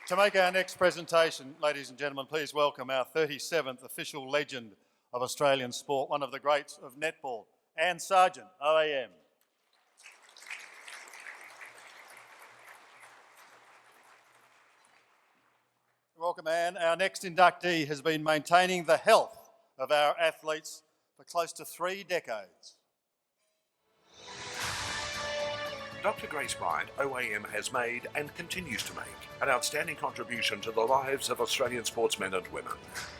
To make our next presentation, ladies and gentlemen, please welcome our 37th official legend of Australian sport, one of the greats of netball, Anne Sargent, OAM. Welcome, Anne. Our next inductee has been maintaining the health of our athletes for close to 3 decades. Dr. Grace Bryant, OAM, has made and continues to make an outstanding contribution to the lives of Australian sportsmen and women.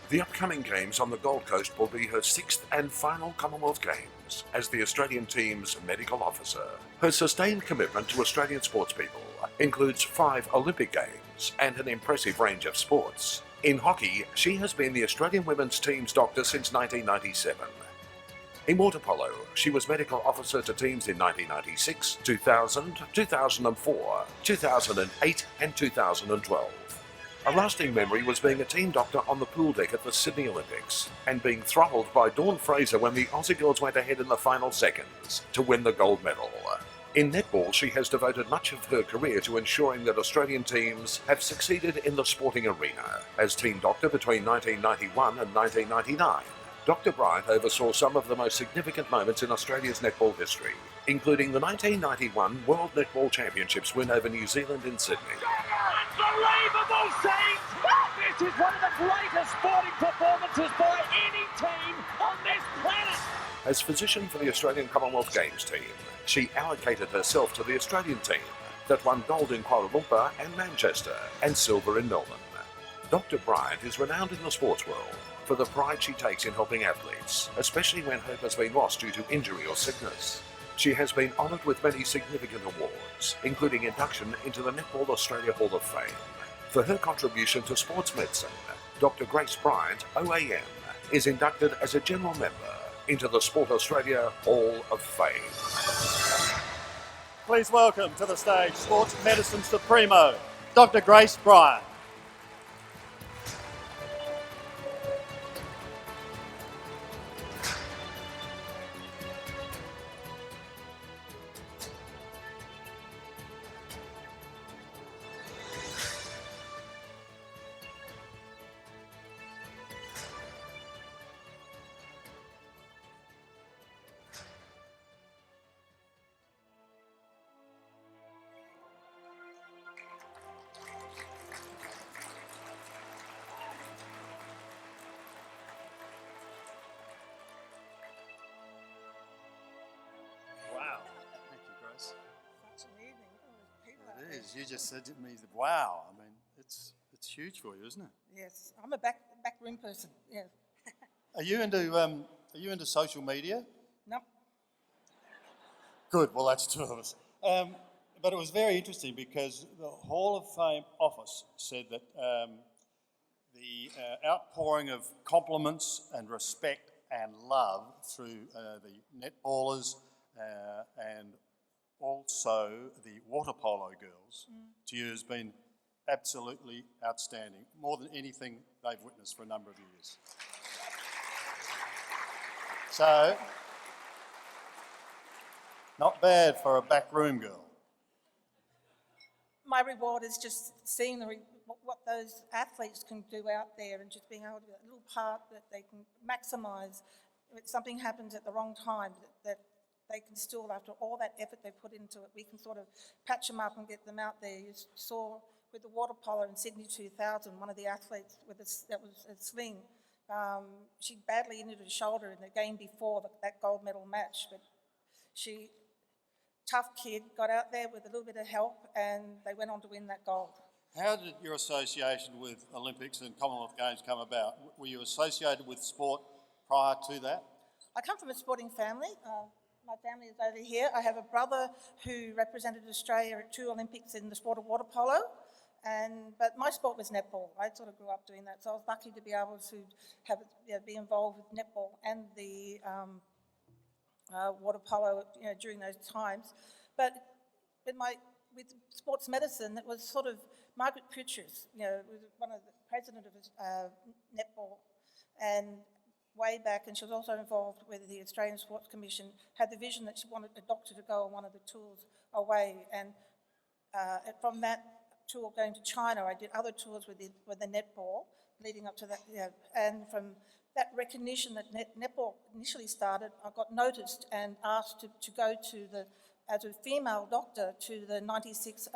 The upcoming Games on the Gold Coast will be her 6th and final Commonwealth Games as the Australian team's medical officer. Her sustained commitment to Australian sportspeople includes 5 Olympic Games and an impressive range of sports. In hockey, she has been the Australian women's team's doctor since 1997. In water polo, she was medical officer to teams in 1996, 2000, 2004, 2008 and 2012. A lasting memory was being a team doctor on the pool deck at the Sydney Olympics and being throttled by Dawn Fraser when the Aussie girls went ahead in the final seconds to win the gold medal. In netball, she has devoted much of her career to ensuring that Australian teams have succeeded in the sporting arena. As team doctor between 1991 and 1999, Dr. Bryant oversaw some of the most significant moments in Australia's netball history, including the 1991 World Netball Championships win over New Zealand in Sydney. Unbelievable scenes! This is one of the greatest sporting performances by any team on this planet! As physician for the Australian Commonwealth Games team, she allocated herself to the Australian team that won gold in Kuala Lumpur and Manchester and silver in Melbourne. Dr. Bryant is renowned in the sports world for the pride she takes in helping athletes, especially when hope has been lost due to injury or sickness. She has been honoured with many significant awards, including induction into the Netball Australia Hall of Fame. For her contribution to sports medicine, Dr. Grace Bryant, OAM, is inducted as a general member into the Sport Australia Hall of Fame. Please welcome to the stage Sports Medicine Supremo, Dr. Grace Bryant. It is. You just said to me, wow. I mean, it's huge for you, isn't it? Yes, I'm a backroom person. Yeah. Are you into social media? Nope. Good. Well, that's 2 of us. But it was very interesting because the Hall of Fame office said that the outpouring of compliments and respect and love through the netballers and also the water polo girls to you has been absolutely outstanding, more than anything they've witnessed for a number of years. So, not bad for a backroom girl. My reward is just seeing what those athletes can do out there and just being able to do a little part that they can maximise. If something happens at the wrong time, that they can still, after all that effort they put into it, we can sort of patch them up and get them out there. You saw with the water polo in Sydney 2000, one of the athletes that was a sling, she badly injured her shoulder in the game before that gold medal match, but she, tough kid, got out there with a little bit of help and they went on to win that gold. How did your association with Olympics and Commonwealth Games come about? Were you associated with sport prior to that? I come from a sporting family. My family is over here. I have a brother who represented Australia at 2 Olympics in the sport of water polo, but my sport was netball. I sort of grew up doing that, so I was lucky to be able to be involved with netball and the water polo during those times. But with sports medicine, it was sort of Margaret Pritchard, was one of the president of netball, and way back, and she was also involved with the Australian Sports Commission, had the vision that she wanted a doctor to go on one of the tours away, and from that tour going to China. I did other tours with the netball leading up to that. And from that recognition that netball initially started, I got noticed and asked to go as a female doctor to the 96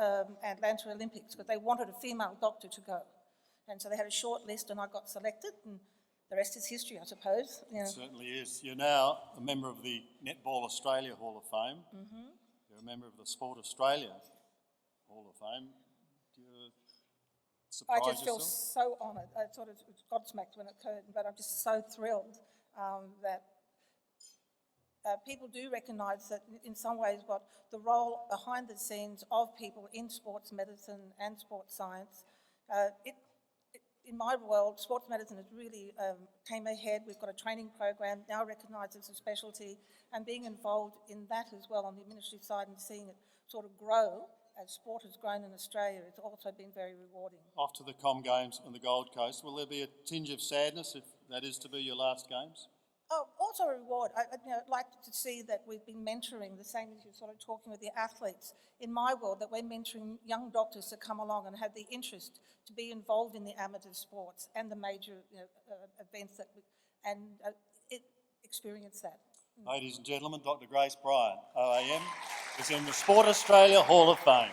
Atlanta Olympics, because they wanted a female doctor to go. And so they had a short list and I got selected, and the rest is history, I suppose. It certainly is. You're now a member of the Netball Australia Hall of Fame. Mm-hmm. You're a member of the Sport Australia Hall of Fame. Do you surprise I just feel yourself? so honoured. I sort of was gobsmacked when it occurred, but I'm just so thrilled that people do recognise that in some ways what the role behind the scenes of people in sports medicine and sports science, in my world, sports medicine has really came ahead. We've got a training program now recognised as a specialty, and being involved in that as well on the administrative side and seeing it sort of grow as sport has grown in Australia, it's also been very rewarding. Off to the Com Games on the Gold Coast. Will there be a tinge of sadness if that is to be your last games? Oh, also a reward. I'd like to see that we've been mentoring, the same as you're sort of talking with the athletes. In my world, that we're mentoring young doctors to come along and have the interest to be involved in the amateur sports and the major events experience that. Ladies and gentlemen, Dr. Grace Bryant, OAM, is in the Sport Australia Hall of Fame.